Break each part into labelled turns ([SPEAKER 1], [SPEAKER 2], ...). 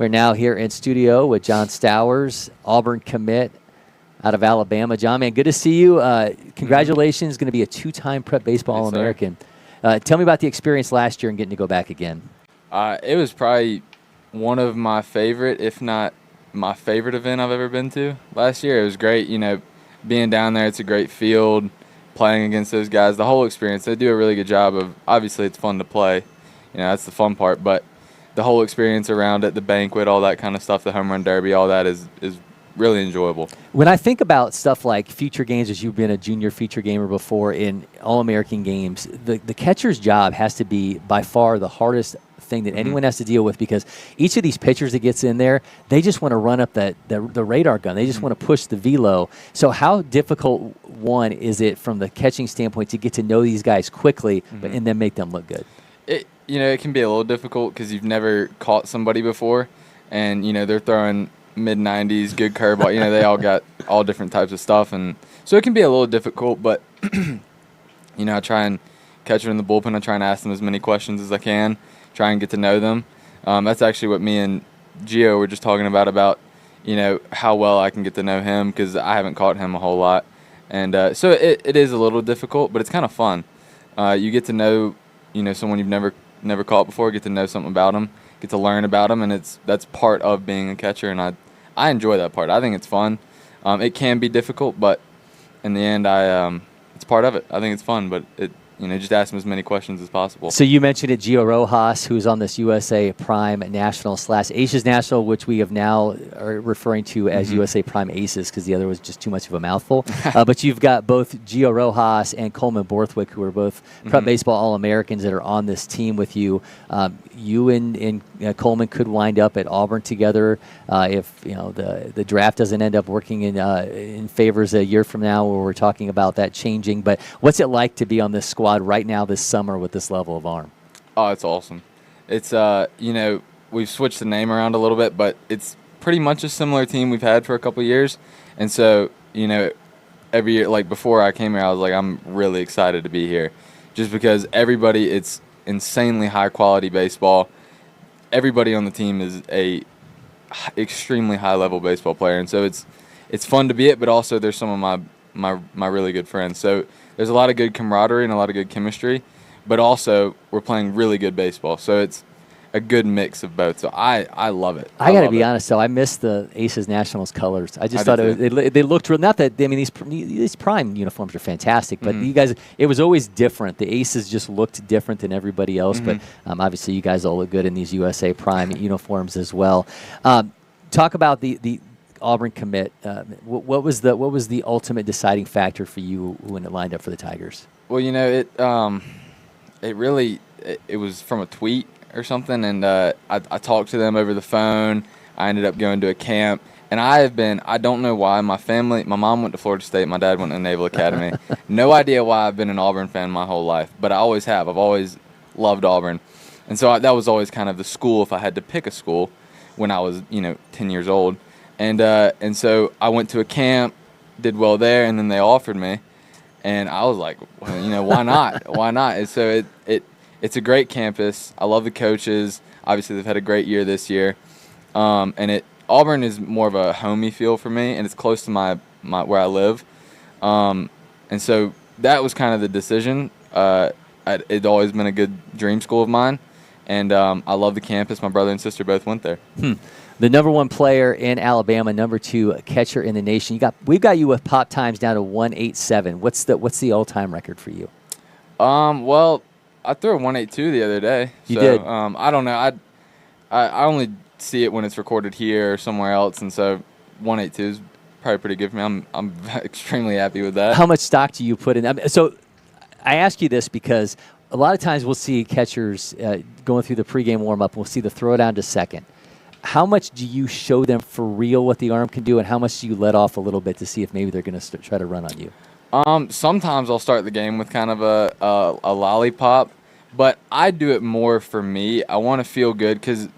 [SPEAKER 1] We're now here in studio with John Stowers, Auburn commit out of Alabama. John, man, good to see you. Congratulations, going to be a two-time prep baseball All-American. Tell me about the experience last year and getting to go back again.
[SPEAKER 2] It was probably one of my favorite, if not my favorite event I've ever been to last year. It was great, you know, being down there. It's a great field, playing against those guys. The whole experience, they do a really good job of, obviously it's fun to play. You know, that's the fun part, but the whole experience around it, the banquet, all that kind of stuff, the home run derby, all that is really enjoyable.
[SPEAKER 1] When I think about stuff like feature games, as you've been a junior feature gamer before in All-American games, the catcher's job has to be by far the hardest thing that anyone has to deal with, because each of these pitchers that gets in there, they just want to run up the radar gun. They just want to push the velo. So how difficult, one, is it from the catching standpoint to get to know these guys quickly and then make them look good?
[SPEAKER 2] You know, it can be a little difficult because you've never caught somebody before, and, you know, they're throwing mid-90s, good curveball. You know, they all got all different types of stuff, and so it can be a little difficult, but, you know, I try and catch it in the bullpen. I try and ask them as many questions as I can, try and get to know them. That's actually what me and Gio were just talking about, you know, how well I can get to know him, because I haven't caught him a whole lot. And so it is a little difficult, but it's kind of fun. You get to know, you know, someone you've never caught before, get to know something about them, get to learn about them, and that's part of being a catcher, and I enjoy that part. I think it's fun. It can be difficult, but in the end, it's part of it. I think it's fun, but you know, just ask them as many questions as possible.
[SPEAKER 1] So you mentioned it, Gio Rojas, who's on this USA Prime National / Aces National, which we have now are referring to as USA Prime Aces because the other was just too much of a mouthful. But you've got both Gio Rojas and Coleman Borthwick, who are both prep baseball All-Americans that are on this team with you. You and Coleman could wind up at Auburn together if, you know, the draft doesn't end up working in favors a year from now, where we're talking about that changing. But what's it like to be on this squad right now this summer with this level of arm?
[SPEAKER 2] Oh, it's awesome. It's you know, we've switched the name around a little bit, but it's pretty much a similar team we've had for a couple of years. And so, you know, every year, like before I came here, I was like, I'm really excited to be here, just because everybody, it's insanely high quality baseball. Everybody on the team is a extremely high level baseball player, and so it's fun to be it. But also, there's some of my really good friends. So there's a lot of good camaraderie and a lot of good chemistry, but also we're playing really good baseball. So it's a good mix of both. So I love it.
[SPEAKER 1] I got to be honest, though. I miss the Aces Nationals colors. I just thought they looked real. Not that, I mean, these Prime uniforms are fantastic, but you guys, it was always different. The Aces just looked different than everybody else, but obviously you guys all look good in these USA Prime uniforms as well. Talk about the Auburn commit. What was the ultimate deciding factor for you when it lined up for the Tigers?
[SPEAKER 2] Well, you know, it was from a tweet or something, and I talked to them over the phone. I ended up going to a camp, and I don't know why, my mom went to Florida State, my dad went to Naval Academy. No idea why I've been an Auburn fan my whole life, but I always have. I've always loved Auburn, and so that was always kind of the school if I had to pick a school when I was, you know, 10 years old. And so I went to a camp, did well there, and then they offered me, and I was like, well, you know, why not? Why not? And so it's a great campus. I love the coaches. Obviously, they've had a great year this year. And Auburn is more of a homey feel for me, and it's close to my where I live. And so that was kind of the decision. It's always been a good dream school of mine, and I love the campus. My brother and sister both went there.
[SPEAKER 1] The #1 player in Alabama, #2 catcher in the nation. We've got you with pop times down to 187. What's the all-time record for you?
[SPEAKER 2] Well, I threw a 182 the other day.
[SPEAKER 1] You did.
[SPEAKER 2] I don't know. I only see it when it's recorded here or somewhere else, and so 182 is probably pretty good for me. I'm extremely happy with that.
[SPEAKER 1] How much stock do you put in? So I ask you this because a lot of times we'll see catchers going through the pregame warm-up. We'll see the throw down to second. How much do you show them for real what the arm can do, and how much do you let off a little bit to see if maybe they're going to try to run on you?
[SPEAKER 2] Sometimes I'll start the game with kind of a lollipop, but I do it more for me. I want to feel good because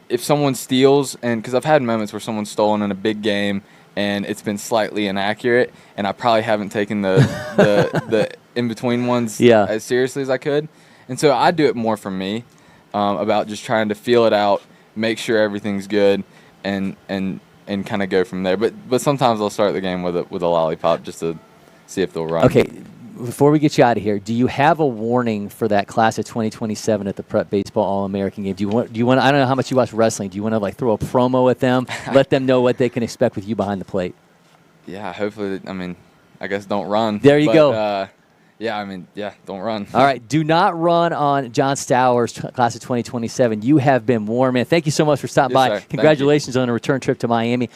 [SPEAKER 2] if someone steals, and because I've had moments where someone's stolen in a big game and it's been slightly inaccurate, and I probably haven't taken the in-between ones as seriously as I could. And so I do it more for me, about just trying to feel it out, make sure everything's good, and kind of go from there. But sometimes I'll start the game with a lollipop just to see if they'll run.
[SPEAKER 1] Okay, before we get you out of here, do you have a warning for that class of 2027 at the Prep Baseball All-American game? Do you want? I don't know how much you watch wrestling. Do you want to like throw a promo at them, let them know what they can expect with you behind the plate?
[SPEAKER 2] Yeah, hopefully. I mean, I guess don't run.
[SPEAKER 1] There you go.
[SPEAKER 2] Don't run.
[SPEAKER 1] All right, do not run on John Stowers, class of 2027. You have been warm, man. Thank you so much for stopping by.
[SPEAKER 2] Sir.
[SPEAKER 1] Congratulations on a return trip to Miami.